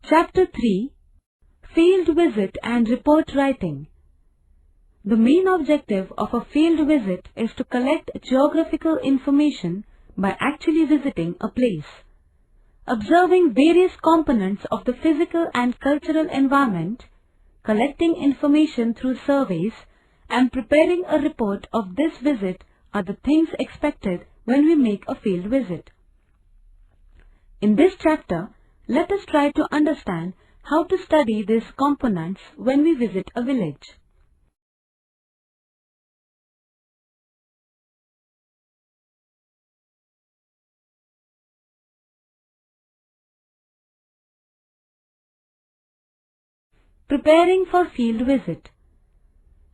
Chapter 3. Field Visit and Report Writing. The main objective of a field visit is to collect geographical information by actually visiting a place, observing various components of the physical and cultural environment, collecting information through surveys, and preparing a report of this visit are the things expected when we make a field visit. In this chapter, let us try to understand how to study these components when we visit a village. Preparing for field visit.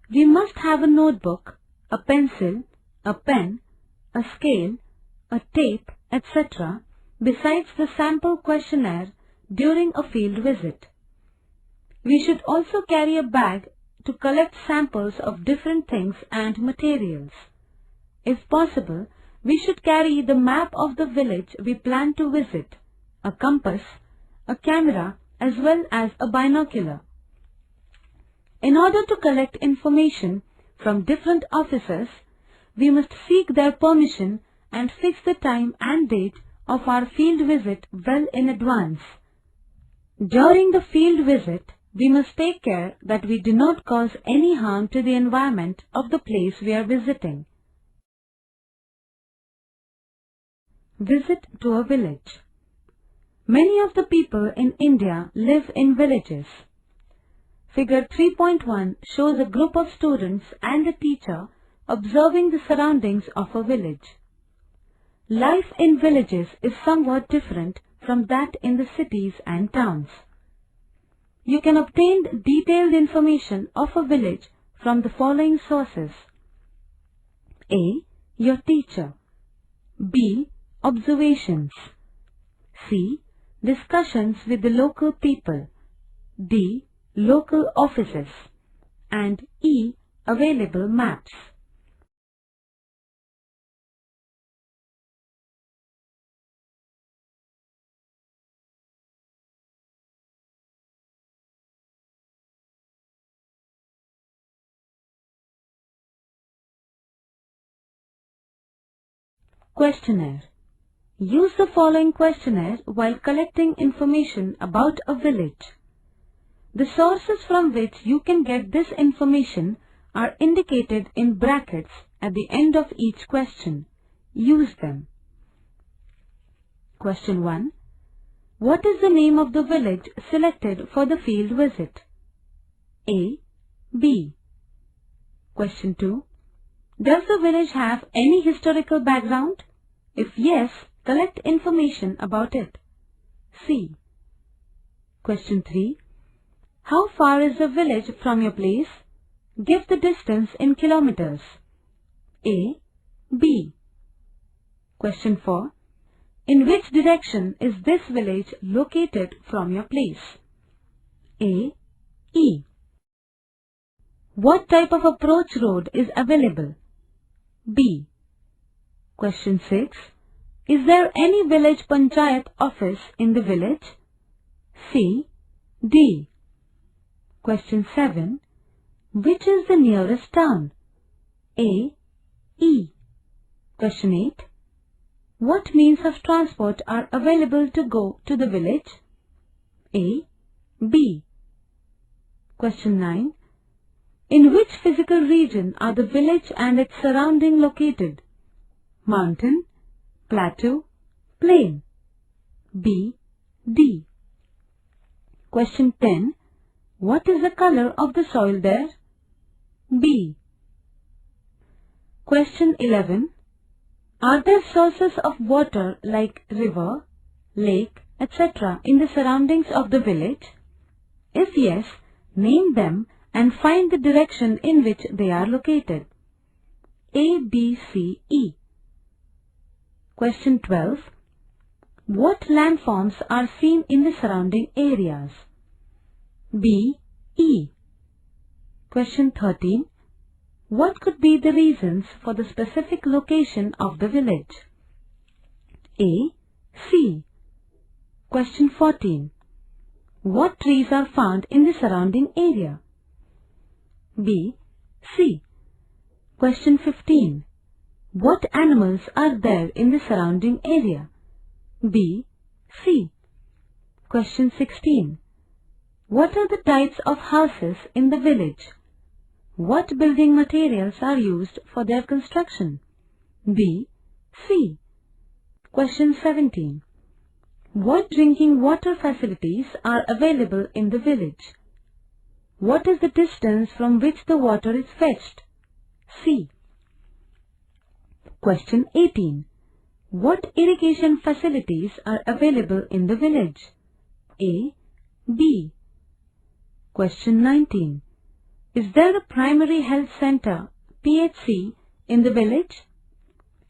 We must have a notebook, a pencil, a pen, a scale, a tape, etc. besides the sample questionnaire during a field visit. We should also carry a bag to collect samples of different things and materials. If possible, we should carry the map of the village we plan to visit, a compass, a camera, as well as a binocular. In order to collect information from different officers, we must seek their permission and fix the time and date of our field visit well in advance. During the field visit, we must take care that we do not cause any harm to the environment of the place we are visiting. Visit to a village. Many of the people in India live in villages. Figure 3.1 shows a group of students and a teacher observing the surroundings of a village. Life in villages is somewhat different from that in the cities and towns. You can obtain detailed information of a village from the following sources. A. Your teacher. B. Observations. C. Discussions with the local people. D. Local offices, and E. Available maps. Questionnaire. Use the following questionnaire while collecting information about a village. The sources from which you can get this information are indicated in brackets at the end of each question. Use them. Question 1. What is the name of the village selected for the field visit? A. B. Question 2. Does the village have any historical background? If yes, collect information about it. C. Question 3. How far is the village from your place? Give the distance in kilometers. A. B. Question 4. In which direction is this village located from your place? A. E. What type of approach road is available? B. Question 6. Is there any village panchayat office in the village? C. D. Question 7. Which is the nearest town? A. E. Question 8. What means of transport are available to go to the village? A. B. Question 9. In which physical region are the village and its surrounding located? Mountain, plateau, plain. B. D. Question 10. What is the color of the soil there? B. Question 11. Are there sources of water like river, lake, etc. in the surroundings of the village? If yes, name them and find the direction in which they are located. A, B, C, E. Question 12. What landforms are seen in the surrounding areas? B, E. Question 13. What could be the reasons for the specific location of the village? A, C. Question 14. What trees are found in the surrounding area? B. C. Question 15. What animals are there in the surrounding area? B. C. Question 16. What are the types of houses in the village? What building materials are used for their construction? B. C. Question 17. What drinking water facilities are available in the village? What is the distance from which the water is fetched? C. Question 18. What irrigation facilities are available in the village? A. B. Question 19. Is there a primary health center, PHC, in the village?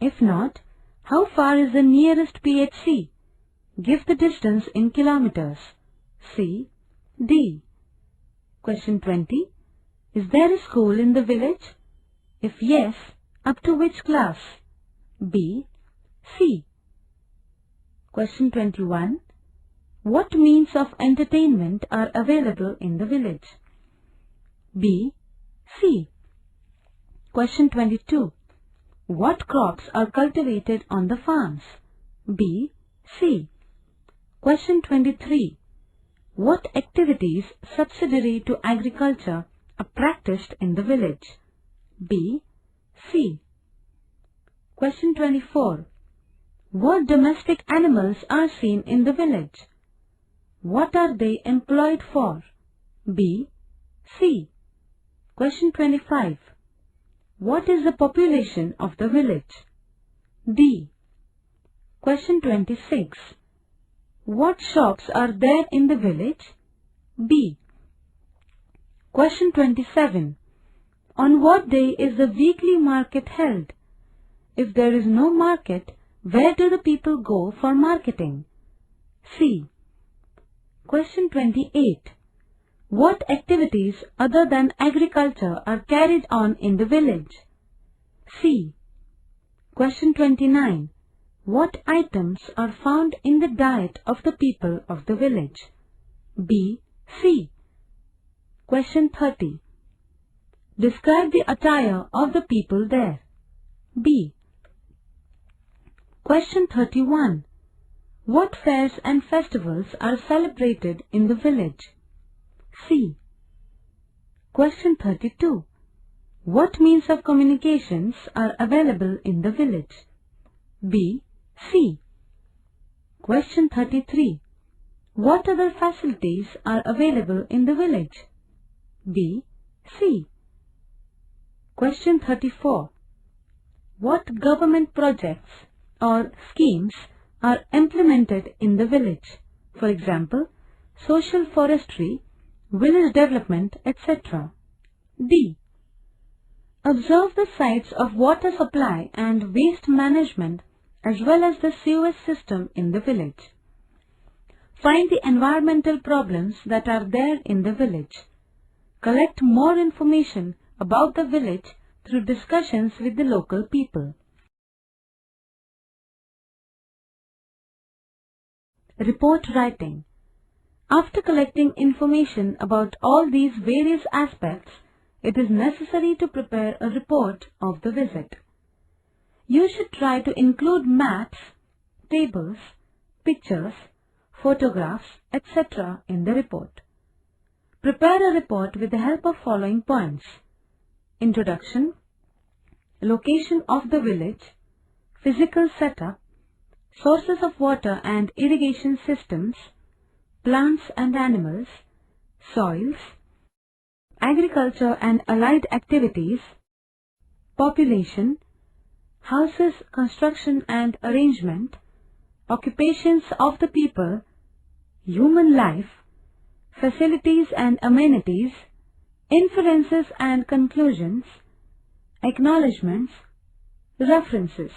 If not, how far is the nearest PHC? Give the distance in kilometers. C. D. Question 20. Is there a school in the village? If yes, up to which class? B. C. Question 21. What means of entertainment are available in the village? B. C. Question 22. What crops are cultivated on the farms? B. C. Question 23. What activities subsidiary to agriculture are practiced in the village? B. C. Question 24. What domestic animals are seen in the village? What are they employed for? B. C. Question 25. What is the population of the village? D. Question 26. What shops are there in the village? B. Question 27. On what day is the weekly market held? If there is no market, where do the people go for marketing? C. Question 28. What activities other than agriculture are carried on in the village? C. Question 29. What items are found in the diet of the people of the village? B. C. Question 30. Describe the attire of the people there. B. Question 31. What fairs and festivals are celebrated in the village? C. Question 32. What means of communications are available in the village? B. C. Question 33. What other facilities are available in the village? B. C. Question 34. What government projects or schemes are implemented in the village? For example, social forestry, village development, etc. D. Observe the sites of water supply and waste management as well as the sewage system in the village. Find the environmental problems that are there in the village. Collect more information about the village through discussions with the local people. Report writing. After collecting information about all these various aspects, it is necessary to prepare a report of the visit. You should try to include maps, tables, pictures, photographs, etc. in the report. Prepare a report with the help of following points: introduction, location of the village, physical setup, sources of water and irrigation systems, plants and animals, soils, agriculture and allied activities, population, houses, construction and arrangement, occupations of the people, human life, facilities and amenities, inferences and conclusions, acknowledgements, references.